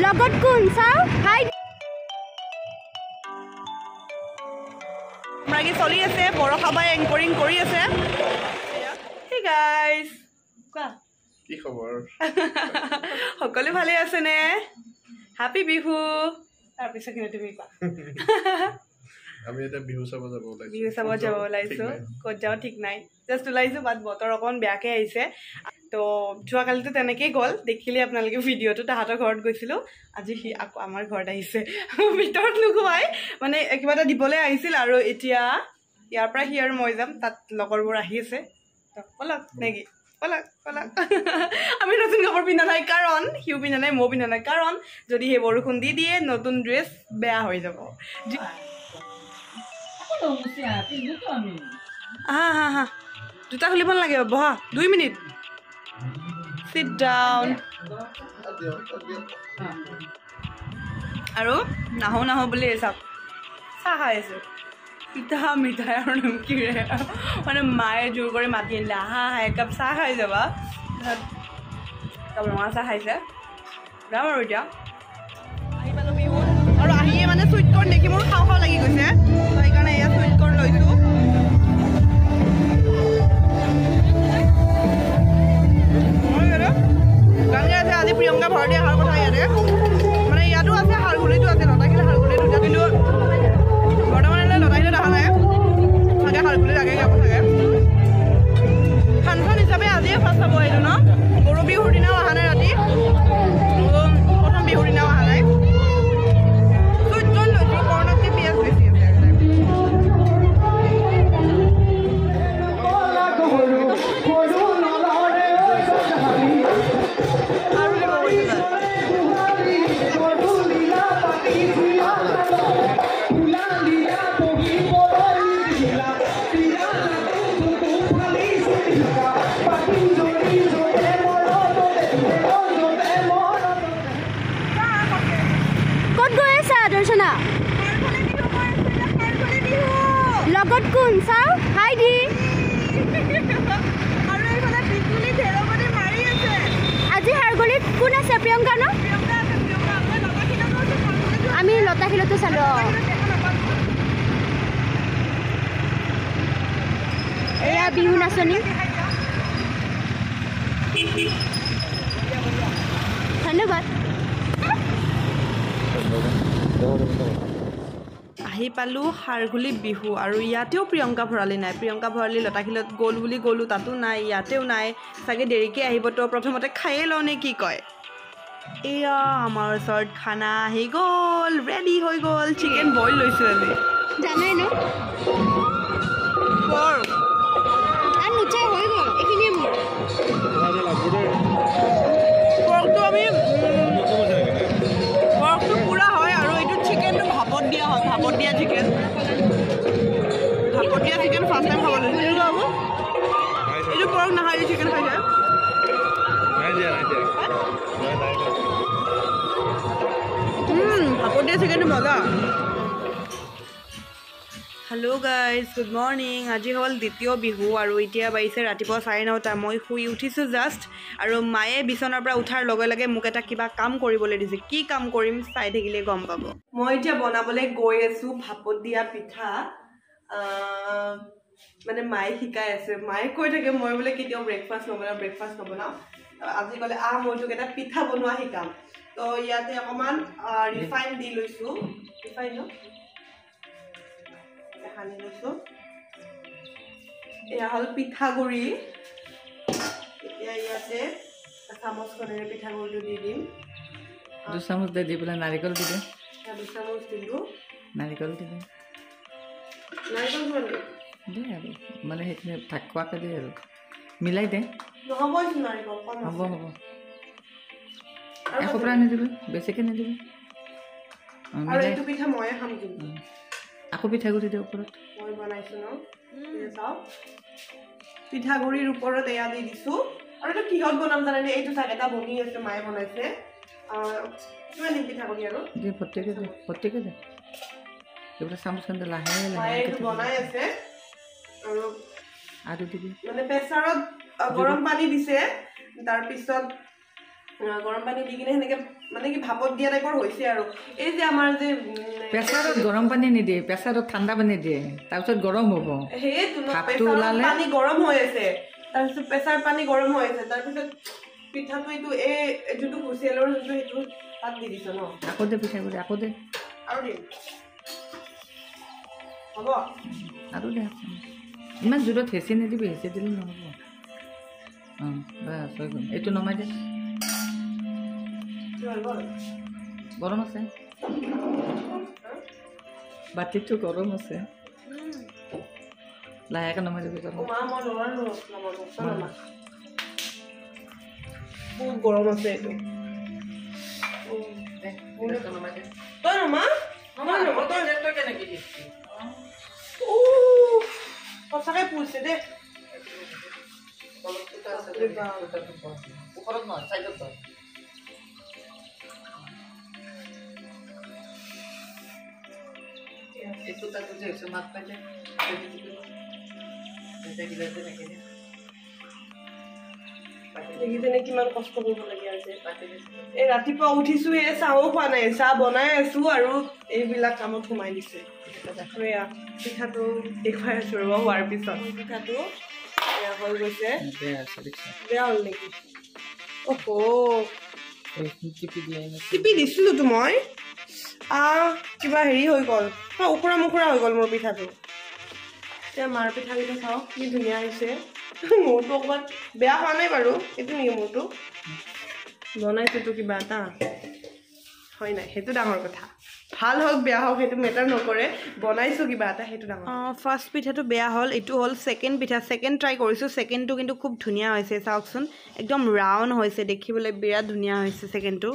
লগত কোন চাও হাই মাগি চলি আছে বৰখাবাই এংকৰিং কৰি আছে হে গাইস কোৱা কি খবৰ সকলো ভালে আছে নে হ্যাপি বিহু তাৰ পিছত কিনে তুমি কোৱা আমি এটা বিহু চাব যাব ওলাইছো ক'ত যাও ঠিক নাই জাস্ট ওলাইছো বাট বতৰ অকণ বেয়াকে আহিছে তো যোৱাকালিতো তেনেকেই গ'ল দেখিলে আপোনালোকে ভিডিঅ'টো তাহাঁতৰ ঘৰত গৈছিলোঁ আজি সি আকৌ আমাৰ ঘৰত আহিছে ভিতৰত নোখোৱাই মানে কিবা এটা দিবলৈ আহিছিল আৰু এতিয়া ইয়াৰ পৰা সি আৰু মই যাম তাত লগৰবোৰ আহি আছে পলক নেকি পলক আমি নতুন কাপোৰ পিন্ধা নাই কাৰণ সিও পিন্ধা নাই ময়ো পিন্ধা নাই কাৰণ যদি সেই বৰষুণ দি দিয়ে নতুন ড্ৰেছ বেয়া হৈ যাব হা জোতা খুলিব নালাগে বহা 2 মিনিট sit down আৰু নাহো বুলি চাহ খাই আছো পিঠা মিঠাই আৰু নিমকিৰে মানে মায়ে জোৰ কৰি মাতি আনিলে আহা একাপ চাহ খাই যাবা তাৰপিছত ৰঙা চাহ খাইছে যাম আৰু এতিয়া আহি পালোঁ বিহুত আৰু আহিয়ে মানে চুইট কৰ্ণ দেখি মোৰ খাওঁ লাগি গৈছে সেইকাৰণে এয়া চুইট কৰ্ণ লৈছোঁ আজি প্ৰিয়ংকা ভৰতে অহাৰ কথা ইয়াতে মানে ইয়াতো আছে হাৰগুলিতো আছে লতাশিল হাৰগুলি দুটা কিন্তু বৰ্তমানলৈ লতাশিলত অহা নাই চাগে হাৰগুলি লাগে যাব চাগে ফাংচন হিচাপে আজিয়ে ফাৰ্ষ্ট চাব আহিলোঁ ন গৰু বিহুৰ দিনাও অহা নাই ৰাতি প্ৰথম বিহুৰ দিনাও অহা নাই চুইটকৰ্ণ লৈছোঁ কৰ্ণতকৈ পিঁয়াজ বেছি আছে লগত কোন চাও হাই দি আৰু এইফালে বিজুলী ঢেৰেকনি মাৰি আছে আজি হাৰগুলিত কোন আছে প্ৰিয়ংকা ন আমি লতাশিলতো চালো এয়া বিহু নাচনি ধন্যবাদ আহি পালোঁ হাৰগুলি বিহু আৰু ইয়াতেও প্ৰিয়ংকা ভৰালি নাই প্ৰিয়ংকা ভৰালি লতাশিলত গ'ল বুলি গ'লোঁ তাতো নাই ইয়াতেও নাই চাগে দেৰিকৈ আহিবতো প্ৰথমতে খায়ে লওঁ নে কি কয় এয়া আমাৰ ওচৰত খানা আহি গ'ল ৰেডি হৈ গ'ল চিকেন বইল লৈছোঁ আজি জানাই ন হৈ গ'ল এইখিনিয়ে মোৰ পৰ্কটো আমি পৰ্কটো পুৰা হয় আৰু এইটো চিকেনটো ভাপত দিয়া হয় ভাপত দিয়া চিকেন ফাৰ্ষ্ট টাইম খাব লৈছোঁ এইটো হ'ব এইটো পৰ্ক নহয় এইটো চিকেন খাইছে ভাপত দিয়া চিকেনটো মজা হেল্ল' গাইজ গুড মৰ্ণিং আজি হ'ল দ্বিতীয় বিহু আৰু এতিয়া বাজিছে ৰাতিপুৱা 9:30 মই শুই উঠিছোঁ জাষ্ট আৰু মায়ে বিচনাৰ পৰা উঠাৰ লগে লগে মোক এটা কিবা কাম কৰিবলৈ দিছে কি কাম কৰিম চাই থাকিলে গম পাব মই এতিয়া বনাবলৈ গৈ আছোঁ ভাপত দিয়া পিঠা মানে মায়ে শিকাই আছে মায়ে কৈ থাকে মই বোলে কেতিয়াও ব্ৰেকফাষ্ট নবনাওঁ আজি ক'লে মই তোক এটা পিঠা বনোৱা শিকাম তো ইয়াতে অকণমান ৰিফাইন দি লৈছোঁ ৰিফাইন সানি লৈছোঁ এয়া হ'ল পিঠাগুড়ি এতিয়া ইয়াতে চামুচখনেৰে পিঠাগুড়িটো দি দিম 2 চামুচ দি পেলাই নাৰিকল দি দিম 2 চামুচ দিলোঁ নাৰিকল দি দিম নাৰিকল দে আৰু মানে সেইখিনি থাকোৱাকৈ দে আৰু মিলাই দে নহ'ব নাৰিকল হ'ব এসোপৰা নিদিবি বেছিকৈ নিদিবি আৰু এইটো পিঠা ময়ে খাম কিন্তু আকৌ পিঠাগুড়ি দে ওপৰত মই বনাইছোঁ ন চাওক পিঠাগুড়িৰ ওপৰত এয়া দি দিছোঁ আৰু এইটো কিহত বনাম জানেনে এইটো চাওক এটা বনি আছে মায়ে বনাইছে কিমান দিম পিঠাগুড়ি আৰু প্ৰত্যেকে দে এইবিলাক চামুচখন লাহে মায়ে এইটো বনাই আছে আৰু দিবি মানে প্ৰেছাৰত গৰম পানী দিছে তাৰপিছত গৰম পানী দি কিনে সেনেকে মানে কি ভাপত দিয়া টাইপৰ হৈছে আৰু এই যে আমাৰ যে প্ৰেছাৰত গৰম পানী নিদিয়ে প্ৰেছাৰত ঠাণ্ডা পানী দিয়ে তাৰপিছত গৰম হ'ব সেইটো ভাপটো ওলালে পানী গৰম হৈ আছে তাৰপিছত প্ৰেছাৰ পানী গৰম হৈ আছে তাৰপিছত পিঠাটো এইটো এই যোনটো হুচিয়েলৰ যোনটো সেইটো তাত দি দিছ ন আকৌ দে পিঠাগুড়ি আকৌ দে আৰু দিম হ'ব আৰু দে ইমান জোৰত হেঁচি নিদিবি হেঁচি দিলে নহ'ব বাছ হৈ গ'ল এইটো নমাই দে গৰম আছে বাতিটো গৰম আছে লাহেকৈ নমাই দিবি বহুত গৰম আছে এইটো তই নমা সঁচাকৈ পুৰিছে দেই ওপৰত নহয় চাইডত তই এইটো তাতো যে হৈছে মাত পাই দেখিছেনে কিমান কষ্ট কৰিবলগীয়া হৈছে এই ৰাতিপুৱা উঠিছো এই চাহো খোৱা নাই চাহ বনাই আছো আৰু এইবিলাক কামত সোমাই দিছে এয়া পিঠাটো দেখুৱাই আছো ৰ'ব হোৱাৰ পিছত পিঠাটো এয়া হৈ গৈছে বেয়া হ'ল নেকি টিপি দিছিলোতো মই কিবা হেৰি হৈ গ'ল উখুৰা মুখুৰা হৈ গ'ল মোৰ পিঠাটো এতিয়া মাৰ পিঠাকেইটা চাওক কি ধুনীয়া হৈছে মোৰটো অকণমান বেয়া হোৱা নাই বাৰু এইটো নেকি মোৰটো বনাইছোতো কিবা এটা হয় নাই সেইটো ডাঙৰ কথা ভাল হওক বেয়া হওক সেইটো মেটাৰ নকৰে বনাইছোঁ কিবা এটা সেইটো ডাঙৰ ফাৰ্ষ্ট পিঠাটো বেয়া হ'ল এইটো হ'ল ছেকেণ্ড পিঠা ছেকেণ্ড ট্ৰাই কৰিছোঁ ছেকেণ্ডটো কিন্তু খুব ধুনীয়া হৈছে চাওকচোন একদম ৰাউণ্ড হৈছে দেখিবলৈ বিৰাট ধুনীয়া হৈছে ছেকেণ্ডটো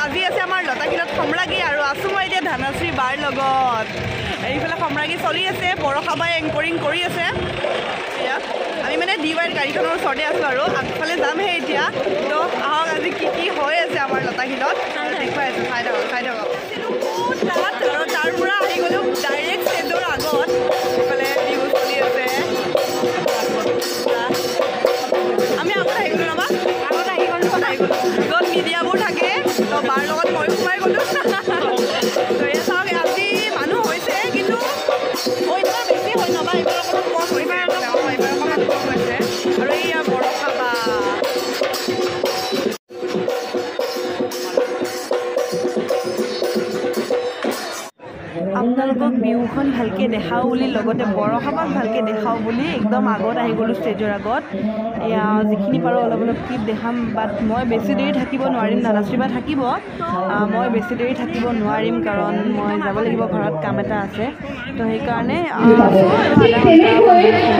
আজি আছে আমাৰ লতাশিলত সম্ৰাগী আৰু আছোঁ মই এতিয়া ধানশ্ৰী বাৰ লগত এইফালে সম্ৰাগী চলি আছে বৰষাবাই এংকৰিং কৰি আছে এতিয়া আমি মানে DY গাড়ীখনৰ ওচৰতে আছোঁ আৰু আগফালে যামহে এতিয়া তো আহক আজি কি কি হৈ আছে আমাৰ লতাশিলত দেখুৱাই আছোঁ চাই থাকক তাৰ পৰা আহি গ'লোঁ ডাইৰেক্ট ষ্টেজৰ আগত এইফালে বিহু চলি আছে আমি আগত আহি গ'লোঁ ৰ'বা আগত আহি গ'লোঁ য'ত মিডিয়াবোৰ থাকে তো বাৰ লগত মই সোমাই গ'লোঁ তো এই চাওক আজি মানুহ হৈছে কিন্তু এইবাৰ বেছি হৈ নবা এইবাৰ অকণমান কম হৈছে এইবাৰ অকণমান কম হৈছে আৰু এইয়া বৰষা বা আপোনালোকক বিহুখন ভালকৈ দেখাওঁ বুলি লগতে বৰষাবাক ভালকৈ দেখাওঁ বুলি একদম আগত আহি গ'লোঁ ষ্টেজৰ আগত এয়া যিখিনি পাৰোঁ অলপ অলপ ক্লিপ দেখাম বাট মই বেছি দেৰি থাকিব নোৱাৰিম ধানশ্ৰী বা থাকিব মই বেছি দেৰি থাকিব নোৱাৰিম কাৰণ মই যাব লাগিব ঘৰত কাম এটা আছে তো সেইকাৰণে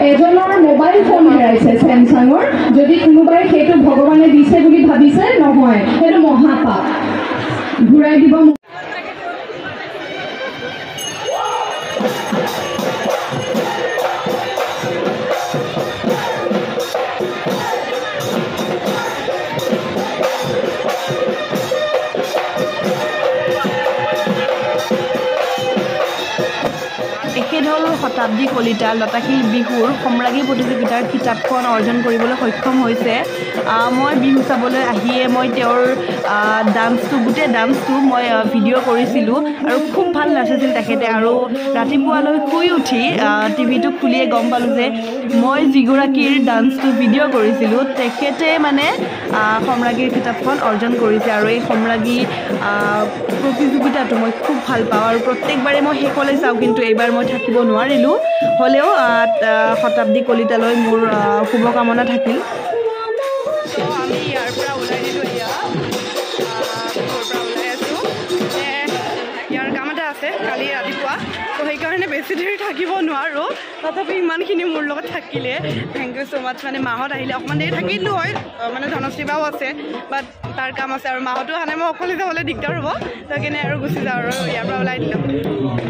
এজনৰ মোবাইল ফোন হেৰাইছে ছেমছাঙৰ যদি কোনোবাই সেইটো ভগৱানে দিছে বুলি ভাবিছে নহয় সেইটো মহাপাপ ঘূৰাই দিব তেখেত হ'ল শতাব্দী কলিতা লতাশিল বিহুৰ সম্ৰাগী প্ৰতিযোগিতাৰ কিতাপখন অৰ্জন কৰিবলৈ সক্ষম হৈছে মই বিহু চাবলৈ আহিয়ে মই তেওঁৰ ডান্সটো গোটেই ডান্সটো মই ভিডিঅ' কৰিছিলোঁ আৰু খুব ভাল নাচিছিল তেখেতে আৰু ৰাতিপুৱালৈ শুই উঠি টিভিটো খুলিয়ে গম পালোঁ যে মই যিগৰাকীৰ ডান্সটো ভিডিঅ' কৰিছিলোঁ তেখেতে মানে সম্ৰাগীৰ কিতাপখন অৰ্জন কৰিছে আৰু এই সম্ৰাগী প্ৰতিযোগিতাটো মই খুব ভাল পাওঁ আৰু প্ৰত্যেকবাৰে মই শেষলৈ চাওঁ কিন্তু এইবাৰ মই থাকিব নোৱাৰিলোঁ হ'লেও শতাব্দী কলিতালৈ মোৰ শুভকামনা থাকিল আমি ইয়াৰ পৰা ওলাই দিলোঁ এয়া ঘৰৰ পৰা ওলাই আছোঁ ইয়াৰ কাম এটা আছে কালি ৰাতিপুৱা তো সেইকাৰণে বেছি দেৰি থাকিব নোৱাৰোঁ তথাপি ইমানখিনি মোৰ লগত থাকিলে থেংক ইউ ছ' মাছ মানে মাহঁত আহিলে অকণমান দেৰি থাকিলোঁ হয় মানে ধনশ্ৰীবাও আছে বাট তাৰ কাম আছে আৰু মাহঁতো অহা নাই মই অকলে যাবলৈ দিগদাৰ হ'ব তো সেইকাৰণে আৰু গুচি যাওঁ আৰু ইয়াৰ পৰা ওলাই দিলোঁ